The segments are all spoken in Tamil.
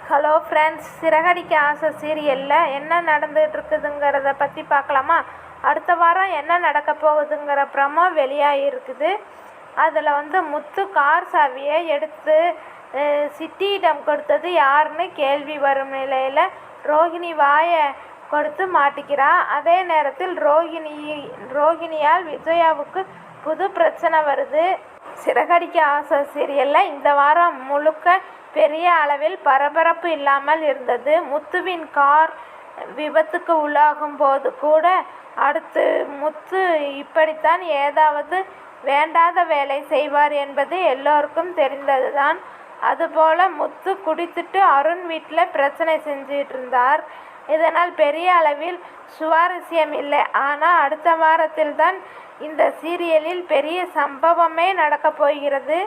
ஹலோ ஃப்ரெண்ட்ஸ், சிறகடிக்க ஆசை சீரியலில் என்ன நடந்துகிட்டு இருக்குதுங்கிறத பற்றி பார்க்கலாமா? அடுத்த வாரம் என்ன நடக்க போகுதுங்கிற ப்ரமோ வெளியாகிருக்குது. அதில் முத்து கார் சாவியை எடுத்து சிட்டியிடம் கொடுத்தது யாருன்னு கேள்வி வரும் நிலையில் ரோஹிணி வாயை கொடுத்து மாட்டிக்கிறா. அதே நேரத்தில் ரோஹிணியால் விஜயாவுக்கு புது பிரச்சனை வருது. சிறகடிக்க ஆசை சீரியலில் இந்த வாரம் முழுக்க பெரிய அளவில் பரபரப்பு இல்லாமல் இருந்தது. முத்துவின் கார் விபத்துக்கு உள்ளாகும் போது கூட அடுத்து முத்து இப்படித்தான் ஏதாவது வேண்டாத வேலை செய்வார் என்பது எல்லோருக்கும் தெரிந்ததுதான். அதுபோல முத்து குடித்துட்டு அருண் வீட்டில் பிரச்சனை செஞ்சிட்டு இருந்தார். இதனால் பெரிய அளவில் சுவாரஸ்யம் இல்லை. ஆனால் அடுத்த வாரத்தில்தான் இந்த சீரியலில் பெரிய சம்பவமே நடக்கப் போகிறது.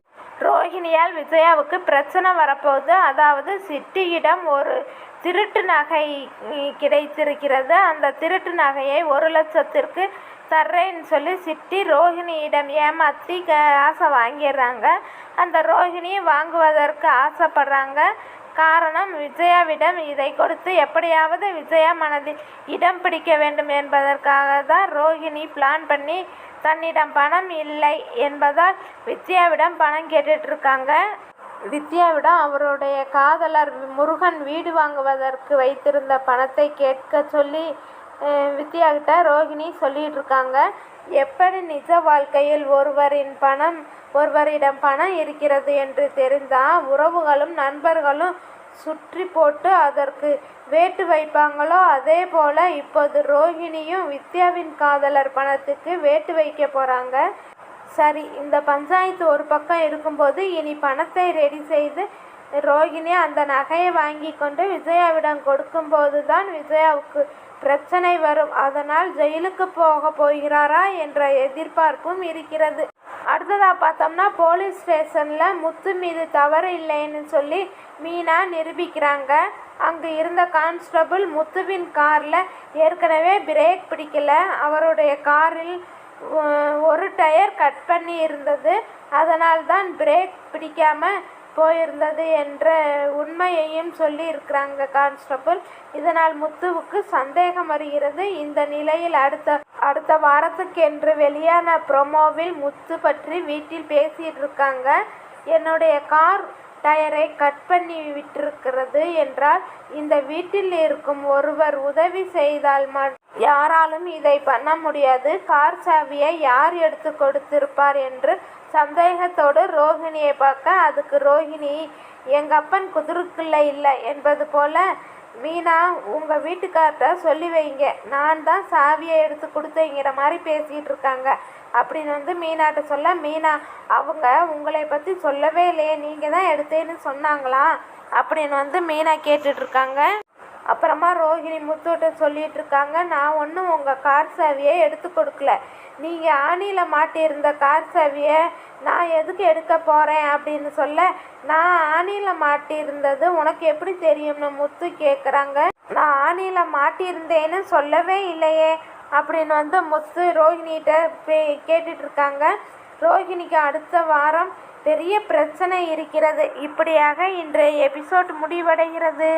ரோஹிணியால் விஜயாவுக்கு பிரச்சனை வரப்போகுது. அதாவது சிட்டியிடம் ஒரு திருட்டு நகை கிடைத்திருக்கிறது. அந்த திருட்டு நகையை 1 லட்சத்திற்கு தர்றேன்னு சொல்லி சிட்டி ரோஹிணியிடம் ஏமாற்றி ஆசை வாங்கிடுறாங்க. அந்த ரோஹிணி வாங்குவதற்கு ஆசைப்படுறாங்க. காரணம், விஜயாவிடம் இதை கொடுத்து எப்படியாவது விஜயா மனதில் இடம் பிடிக்க வேண்டும் என்பதற்காக தான் ரோஹிணி பிளான் பண்ணி தன்னிடம் பணம் இல்லை என்பதால் வித்யாவிடம் பணம் கேட்டுட்ருக்காங்க. வித்யாவிடம் அவருடைய காதலர் முருகன் வீடு வாங்குவதற்கு வைத்திருந்த பணத்தை கேட்க சொல்லி வித்யாகிட்ட ரோஹிணி சொல்லிகிட்டு இருக்காங்க. எப்படி நிஜ வாழ்க்கையில் ஒருவரிடம் பணம் இருக்கிறது என்று தெரிந்தால் உறவுகளும் நண்பர்களும் சுற்றி போட்டு அதற்கு வேட்டு வைப்பாங்களோ அதே போல் இப்போது ரோஹிணியும் வித்யாவின் காதலர் பணத்துக்கு வேட்டு வைக்க போகிறாங்க. சரி, இந்த பஞ்சாயத்து ஒரு பக்கம் இருக்கும்போது இனி பணத்தை ரெடி செய்து ரோஹிணி அந்த நகையை வாங்கி கொண்டு விஜயாவிடம் கொடுக்கும்போது தான் விஜயாவுக்கு பிரச்சனை வரும். அதனால் ஜெயிலுக்கு போகிறாரா என்ற எதிர்பார்ப்பும் இருக்கிறது. அடுத்ததாக பார்த்தோம்னா, போலீஸ் ஸ்டேஷனில் முத்து மீது தவறு இல்லைன்னு சொல்லி மீனா நிரூபிக்கிறாங்க. அங்கு இருந்த கான்ஸ்டபிள் முத்துவின் காரில் ஏற்கனவே பிரேக் பிடிக்கல. அவருடைய காரில் ஒரு டயர் கட் பண்ணி இருந்தது. அதனால்தான் பிரேக் பிடிக்காமல் போயிருந்தது என்ற உண்மையையும் சொல்லி இருக்கிறாங்க கான்ஸ்டபிள். இதனால் முத்துவுக்கு சந்தேகம் வருகிறது. இந்த நிலையில் அடுத்த வாரத்துக்கென்று வெளியான ப்ரோமோவில் முத்து பற்றி வீட்டில் பேசிட்டு இருக்காங்க. என்னுடைய கார் டயரை கட் பண்ணி விட்டிருக்கிறது என்றால் இந்த வீட்டில் இருக்கும் ஒருவர் உதவி செய்தால் யாராலும் இதை பண்ண முடியாது. கார் சாவியை யார் எடுத்து கொடுத்திருப்பார் என்று சந்தேகத்தோடு ரோஹிணியை பார்க்க, அதுக்கு ரோஹிணி எங்கள் அப்பன் குதிரைக்குள்ள இல்லை என்பது போல, மீனா உங்கள் வீட்டுக்கார்ட்ட சொல்லி வைங்க, நான் தான் சாவியை எடுத்து கொடுத்தேங்கிற மாதிரி பேசிகிட்டு இருக்காங்க அப்படின்னு மீனாட்ட சொல்ல, மீனா அவங்க உங்களை பற்றி சொல்லவே இல்லையே, நீங்கள் தான் எடுத்தேன்னு சொன்னாங்களா அப்படின்னு மீனா கேட்டுட்ருக்காங்க. அப்புறமா ரோஹிணி முத்துகிட்ட சொல்லிகிட்டு இருக்காங்க, நான் ஒன்றும் உங்கள் கார் சாவியை எடுத்து கொடுக்கல, நீங்கள் ஆணியில் மாட்டியிருந்த கார் சாவியை நான் எதுக்கு எடுக்க போகிறேன் அப்படின்னு சொல்ல, நான் ஆணியில் மாட்டியிருந்தது உனக்கு எப்படி தெரியும்னு முத்து கேட்குறாங்க. நான் ஆணியில் மாட்டியிருந்தேன்னு சொல்லவே இல்லையே அப்படின்னு முத்து ரோஹிணிகிட்ட கேட்டுட்ருக்காங்க. ரோஹிணிக்கு அடுத்த வாரம் பெரிய பிரச்சனை இருக்கிறது. இப்படியாக இன்றைய எபிசோட் முடிவடைகிறது.